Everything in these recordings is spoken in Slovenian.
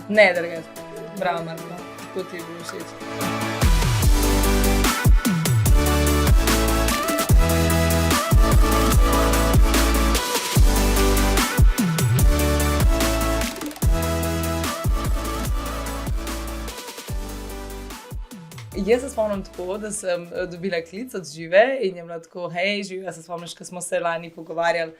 Ne, drugače. Bravo, Marko. Kako ti je bilo všeč? Jaz se spomnim tako, da sem dobila klic od Žive in je bila tako, hej, Živa, se spomniš, ko smo se lani pogovarjali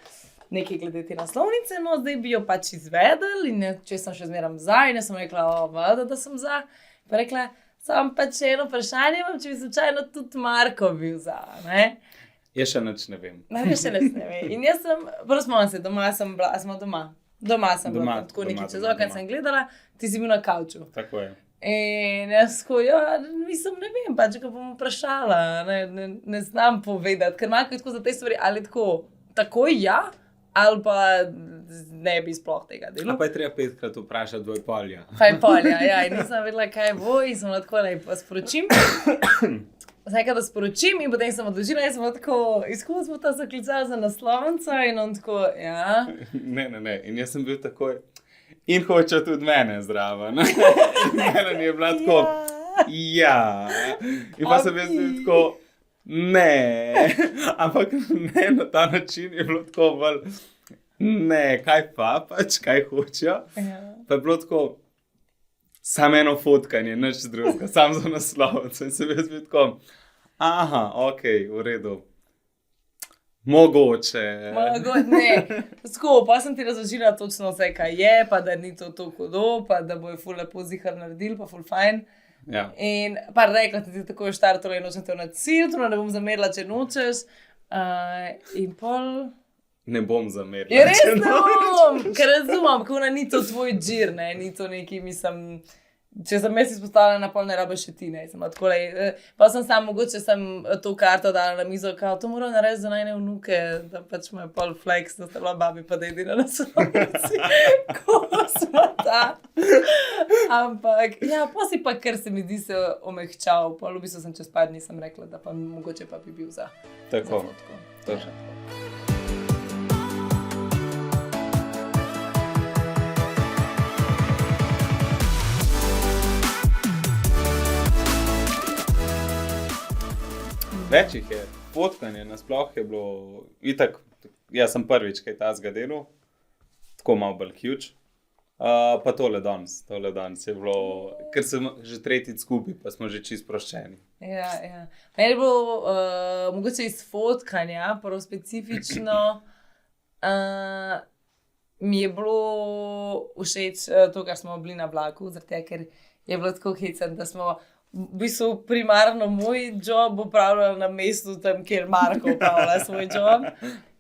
nekaj glede te naslovnice, no zdaj bi jo pač izvedeli in če sem še zmeram za in jaz sem rekla, vada, da sem za. Pa rekla, sam pač eno vprašanje imam, če bi slučajno tudi Marko bil za, ne? Jaz še nič ne vem. Jaz še nič ne vem. In jaz sem, prvo spomnim se, doma sem bila, smo doma. Doma sem bila, tako nekaj čez okno sem gledala, ti si bil na kavču. Tako je. In jaz tako, mislim, ne vem, pač, ko bom vprašala, ne znam povedati, ker Marko je tako za te stvari, ali tako ja, ali pa ne bi sploh tega delal. Pa je treba 5-krat vprašati dvoj polja. Pa je polja, ja, in nisem vedela, kaj bo, in sem tako, pa sporočim. Zdaj, da sporočim in potem sem odložila, in sem tako, izkud smo ta zaklicali za naslovnico in on tako, ja. Ne, in jaz sem bil takoj, in hoče tudi mene zraven. In mene je bila tako, ja. In pa sem jaz bil tako, ne, ampak ne na ta način je bilo tako bolj, ne, kaj pa pač, kaj hočejo. Pa je bilo tako, samo eno fotkanje, nič drugega, samo za naslovnico. In sem jaz bil tako, aha, okej, v redu. Mogoče. Ne, tako, pa sem ti razložila točno vse, kaj je, pa da ni to hudo, pa da bojo ful lepo zihar naredili, pa ful fajn. Ja. In pa rekla ti tako je štartala in nočem te v cilj, ne bom zamerila, če nočeš. In pol... Ne bom zamerila. Je res ne bom, ker razumem, kako ni to tvoj džir, ne, ni to neki, mislim... Če sem jaz izpostavljena, pol ne rabe še ti, ne. Pa sem samo, mogoče sem to karto dala na mizo, kao, to moram narediti za najne vnuke, da pač me pol flex, da sta bila babi pa dedi na naslovnici. Ko smo ta. Ampak, ja, pa si pa, ker se mi zdi se omehčal, pol v bistvu sem čez par dni sem rekla, da pa mogoče pa bi bil za. Tako, za točno. Več jih je, fotkanje nasploh je bilo, itak, jaz sem prvič kaj tazga delal, tako malo bolj huge, pa tole danes je bilo, ker sem že tretjič skupaj, pa smo že čisto sproščeni. Ja. Meni je bilo mogoče iz fotkanja, prav specifično, mi je bilo všeč to, kar smo bili na vlaku, zaradi tega, ker je bilo tako hecno, da smo v bistvu primarno moj job upravljala na mestu tam, kjer Marko upravlja svoj job.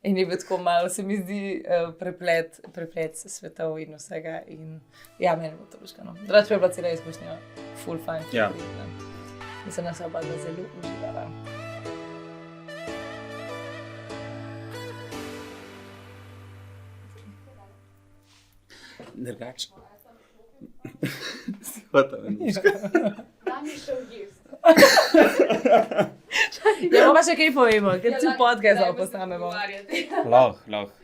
In je bilo tako malo, se mi zdi, preplet svetov in vsega. In ja, meni je bilo to luškano. Drugače je bila cela izkušnja full fun. Ja. In sem nas oba zelo uživala. Drugače. Hvala, Venuška. Tam je šel gist. Ja, pa še kaj povemo, ker cel podcast postavimo. Lahko.